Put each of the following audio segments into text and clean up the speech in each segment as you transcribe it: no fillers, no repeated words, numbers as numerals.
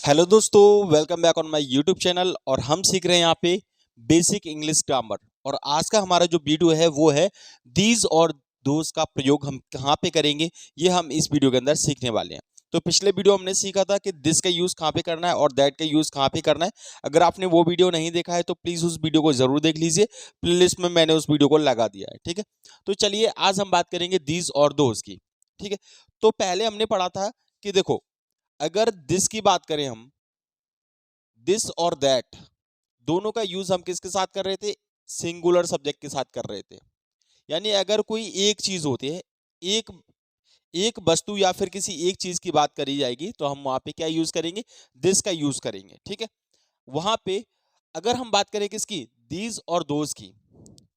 Hello दोस्तों, welcome back on my YouTube channel. और हम सीख रहे हैं यहाँ पे बेसिक इंग्लिश ग्रामर। और आज का हमारा जो वीडियो है वो है दीज और दोज का प्रयोग हम कहाँ पे करेंगे, ये हम इस वीडियो के अंदर सीखने वाले हैं। तो पिछले वीडियो हमने सीखा था कि दिस का यूज़ कहाँ पे करना है और दैट का यूज़ कहाँ पे करना है। अगर आपने वो वीडियो नहीं देखा है तो प्लीज़ उस वीडियो को ज़रूर देख लीजिए, प्लेलिस्ट में मैंने उस वीडियो को लगा दिया है। ठीक है, तो चलिए आज हम बात करेंगे दीज और दोज की। ठीक है, तो पहले हमने पढ़ा था कि देखो, अगर दिस की बात करें हम, दिस और दैट दोनों का यूज हम किसके साथ कर रहे थे? सिंगुलर सब्जेक्ट के साथ कर रहे थे। यानी अगर कोई एक चीज होती है, एक एक वस्तु या फिर किसी एक चीज की बात करी जाएगी तो हम वहां पे क्या यूज करेंगे? दिस का यूज करेंगे। ठीक है, वहां पे अगर हम बात करें किसकी? दीज और दोज की।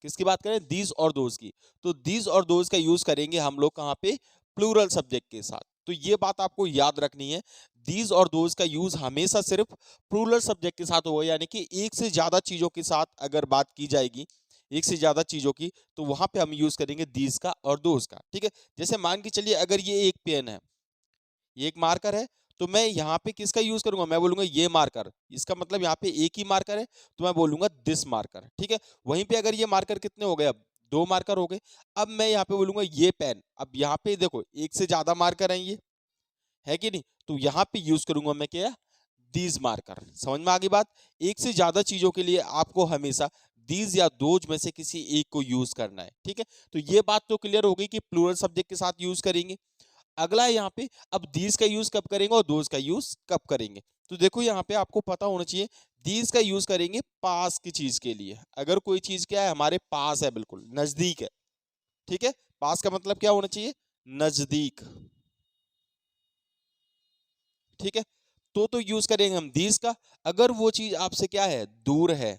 किसकी बात करें? दीज और दोज की। तो दीज और दोज का यूज करेंगे हम लोग कहाँ पे? प्लूरल सब्जेक्ट के साथ। तो ये बात आपको याद रखनी है, दीज और दोज का यूज हमेशा सिर्फ प्लूरल सब्जेक्ट के साथ होगा। यानी कि एक से ज्यादा चीजों के साथ अगर बात की जाएगी, एक से ज्यादा चीजों की, तो वहां पे हम यूज करेंगे दीज का और दोज का। ठीक है, जैसे मान के चलिए अगर ये एक पेन है, ये एक मार्कर है, तो मैं यहाँ पे किसका यूज करूंगा? मैं बोलूंगा ये मार्कर। इसका मतलब यहाँ पे एक ही मार्कर है, तो मैं बोलूंगा दिस मार्कर। ठीक है, वहीं पे अगर ये मार्कर कितने हो गए? अब दो मार्कर हो गए। अब मैं यहाँ पे बोलूंगा ये पेन। अब यहाँ पे देखो एक से ज्यादा मार्कर हैं, ये है कि नहीं? तो यहाँ पे यूज करूंगा मैं क्या? These marker. समझ में आ गई बात? एक से ज्यादा चीजों के लिए आपको हमेशा दीज या दोज में से किसी एक को यूज करना है। ठीक है, तो ये बात तो क्लियर हो गई कि प्लूरल सब्जेक्ट के साथ यूज करेंगे। अगला है यहाँ पे, अब दीज का यूज कब करेंगे और दोज का यूज कब करेंगे? तो देखो यहाँ पे आपको पता होना चाहिए, दीज का यूज करेंगे पास की चीज के लिए। अगर कोई चीज क्या है? हमारे पास है, बिल्कुल नजदीक है। ठीक है, पास का मतलब क्या होना चाहिए? नजदीक। ठीक है, तो यूज करेंगे हम दीज का। अगर वो चीज आपसे क्या है? दूर है,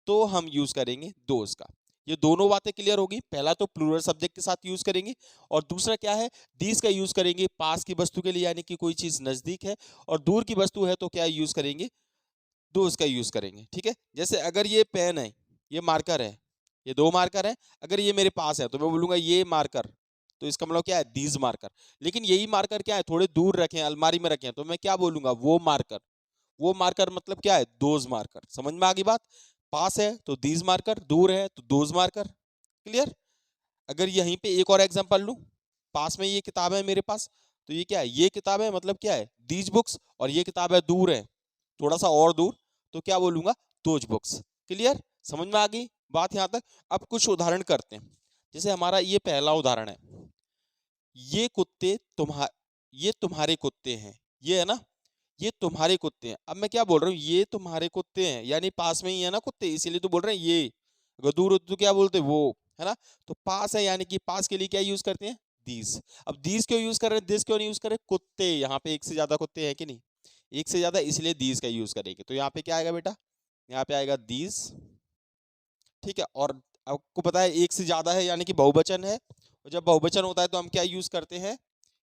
तो हम यूज करेंगे दोज का। ये दोनों बातें क्लियर होगी। पहला तो प्लूरल सब्जेक्ट के साथ यूज करेंगे, और दूसरा क्या है? दीज का यूज करेंगे पास की वस्तु के लिए, यानी कि कोई चीज नजदीक है। और दूर की वस्तु है तो क्या यूज करेंगे? दोज का यूज करेंगे। ठीक है, जैसे अगर ये पेन है, ये मार्कर है, ये दो मार्कर है। अगर ये मेरे पास है तो मैं बोलूंगा ये मार्कर। तो इसका मतलब क्या है? These marker. लेकिन यही मार्कर क्या है? थोड़े दूर रखे हैं, अलमारी में रखे हैं, तो मैं क्या बोलूंगा? वो मार्कर। वो मार्कर मतलब क्या है? Those marker. समझ में आ गई बात? पास है तो दीज मार्कर, दूर है तो दोज मार्कर। क्लियर? अगर यहीं पे एक और एग्जांपल लूं, पास में ये किताब है मेरे पास, तो ये क्या है? ये किताब है, मतलब क्या है? These books. और ये किताब है, दूर है, थोड़ा सा और दूर, तो क्या बोलूंगा? Those books. क्लियर? समझ में आ गई बात यहां तक? अब कुछ उदाहरण करते हैं। जैसे हमारा ये पहला उदाहरण है, ये कुत्ते ये तुम्हारे कुत्ते हैं। ये है ना, ये तुम्हारे कुत्ते हैं। अब मैं क्या बोल रहा हूँ? ये तुम्हारे कुत्ते हैं, यानी पास में ही है ना कुत्ते, इसीलिए तो बोल रहे हैं ये। अगर दूर होते तो क्या बोलते? वो, है ना? तो पास है, यानी कि पास के लिए क्या यूज करते हैं? दीज। अब दीज क्यों यूज कर रहे हैं? दिस क्यों नहीं यूज कर रहे? कुत्ते, यहाँ पे एक से ज्यादा कुत्ते हैं कि नहीं? एक से ज्यादा, इसलिए दीज का यूज करेंगे। तो यहाँ पे क्या आएगा बेटा? यहाँ पे आएगा दीज। ठीक है, और आपको पता है एक से ज्यादा है यानी कि बहुवचन है, और जब बहुवचन होता है तो हम क्या यूज करते हैं?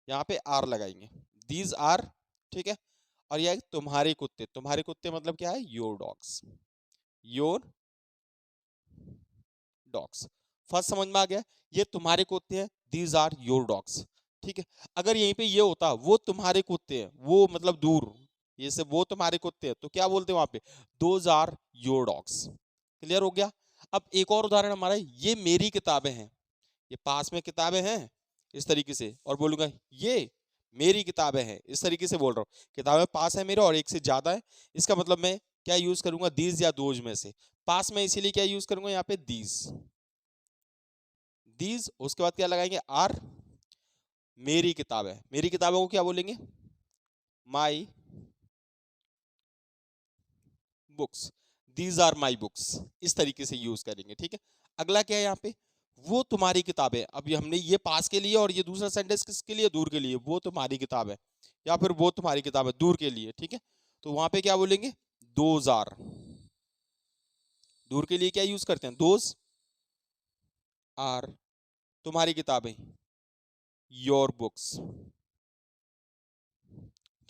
यहाँ पे आर लगाएंगे। These are. ठीक है, और यह तुम्हारे कुत्ते। तुम्हारे कुत्ते मतलब क्या है? Your dogs. Your dogs. First समझ में आ गया? ये तुम्हारे कुत्ते हैं, दीज आर योर डॉग्स। ठीक है, अगर यहीं पे ये होता वो तुम्हारे कुत्ते हैं, वो मतलब दूर, ये से वो तुम्हारे कुत्ते हैं, तो क्या बोलते हैं वहां पे? Those are your dogs. Clear हो गया? अब एक और उदाहरण हमारा, ये मेरी किताबें हैं। ये पास में किताबें हैं इस तरीके से, और बोलूंगा ये मेरी किताबें हैं, इस तरीके से बोल रहा हूँ। किताबें पास है मेरे और एक से ज्यादा है, इसका मतलब मैं क्या यूज करूंगा? दीज या दोज में से। पास में इसीलिए क्या यूज करूंगा यहाँ पे? दीज। दीज, उसके बाद क्या लगाएंगे? आर। मेरी किताबें, मेरी किताबों को क्या बोलेंगे? My books. These are my books. इस तरीके से यूज करेंगे। ठीक है, अगला क्या है यहाँ पे? वो तुम्हारी किताबें। अब ये हमने ये पास के लिए, और ये दूसरा सेंटेंस किसके लिए? दूर के लिए। वो तुम्हारी किताब है, या फिर वो तुम्हारी किताब है, दूर के लिए। ठीक है, तो वहां पे क्या बोलेंगे? Those are. दूर के लिए क्या यूज करते हैं? दोज आर तुम्हारी किताबें, योर बुक्स।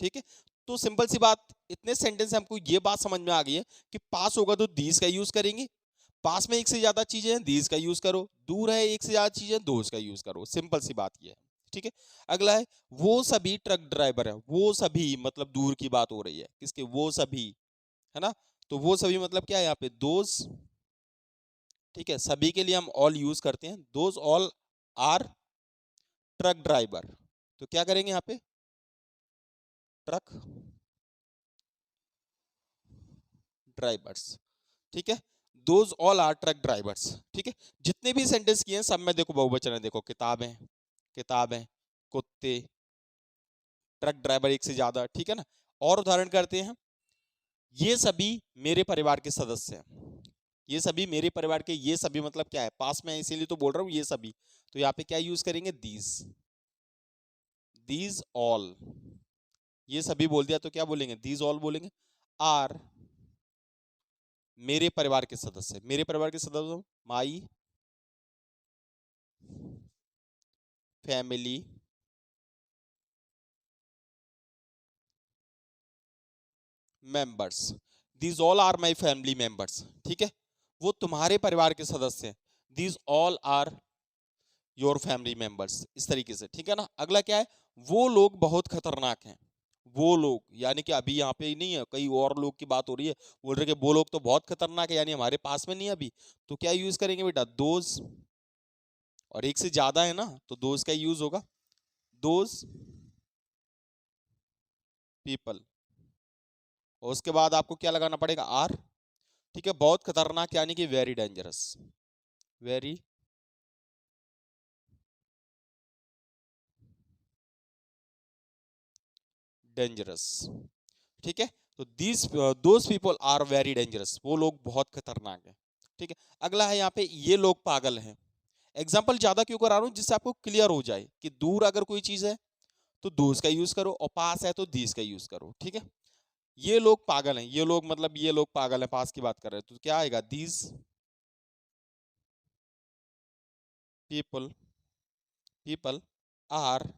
ठीक है, तो सिंपल सी बात, इतने सेंटेंस से हमको ये बात समझ में आ गई है कि पास होगा तो दीज का यूज करेंगे, पास में एक से ज्यादा चीजें हैं, दीज का यूज करो, दूर है एक से ज्यादा चीजें, दोज का यूज करो। सिंपल सी बात ये है। ठीक है। अगला है वो सभी ट्रक ड्राइवर है, वो सभी मतलब दूर की बात हो रही है, किसके, वो सभी, है ना। तो वो सभी मतलब क्या है यहाँ पे, दोज, ठीक है। सभी के लिए हम ऑल यूज करते हैं, those all are truck driver. तो क्या करेंगे यहाँ पे, ट्रक ड्राइवर्स, ठीक है। Those all are truck drivers, ठीक है। जितने भी सेंटेंस किए हैं सब में देखो बहुवचन है, देखो किताबें, किताबें, कुत्ते, ट्रक ड्राइवर एक से ज्यादा, ठीक है ना। और उदाहरण करते हैं, ये सभी मेरे परिवार के सदस्य हैं, ये सभी मेरे परिवार के, ये सभी मतलब क्या है, पास में है इसीलिए तो बोल रहा हूं ये सभी। तो यहाँ पे क्या यूज करेंगे, दीज ऑल, ये सभी बोल दिया तो क्या बोलेंगे, दीज ऑल बोलेंगे। आर मेरे परिवार के सदस्य, मेरे परिवार के सदस्य, my family members, these all are my family members, ठीक है। वो तुम्हारे परिवार के सदस्य हैं, these all are your family members, इस तरीके से, ठीक है ना। अगला क्या है, वो लोग बहुत खतरनाक हैं, वो लोग यानी कि अभी यहाँ पे ही नहीं है, कई और लोग की बात हो रही है, बोल रहे कि वो लोग तो बहुत खतरनाक है, यानी हमारे पास में नहीं है अभी। तो क्या यूज करेंगे बेटा, दोज, और एक से ज्यादा है ना तो दोज का यूज होगा, दोज पीपल। और उसके बाद आपको क्या लगाना पड़ेगा, आर, ठीक है। बहुत खतरनाक यानी कि वेरी डेंजरस, वेरी डेंजरस, ठीक है। तो these those people are very dangerous, वो लोग बहुत खतरनाक है, ठीक है। अगला है यहाँ पे, ये लोग पागल हैं। एग्जाम्पल ज्यादा क्यों करा रहा हूं, जिससे आपको क्लियर हो जाए कि दूर अगर कोई चीज है तो दोज का यूज करो, और पास है तो दीज का यूज करो, ठीक है। ये लोग पागल हैं, ये लोग मतलब ये लोग पागल हैं, पास की बात कर रहे हैं, तो क्या आएगा, दीज पीपल, पीपल आर,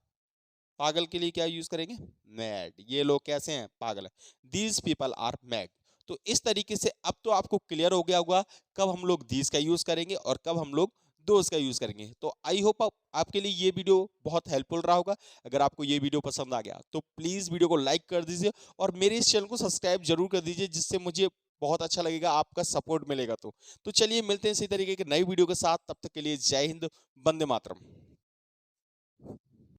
पागल के लिए क्या यूज करेंगे, मैड, ये लोग कैसे हैं, पागल है, दीज पीपल आर मैड। तो इस तरीके से अब तो आपको क्लियर हो गया होगा कब हम लोग दीज का यूज करेंगे और कब हम लोग दोज का यूज करेंगे। तो आई होप आपके लिए ये वीडियो बहुत हेल्पफुल रहा होगा। अगर आपको ये वीडियो पसंद आ गया तो प्लीज वीडियो को लाइक कर दीजिए और मेरे इस चैनल को सब्सक्राइब जरूर कर दीजिए, जिससे मुझे बहुत अच्छा लगेगा, आपका सपोर्ट मिलेगा। तो चलिए मिलते हैं इसी तरीके के नई वीडियो के साथ, तब तक के लिए जय हिंद, वंदे मातरम।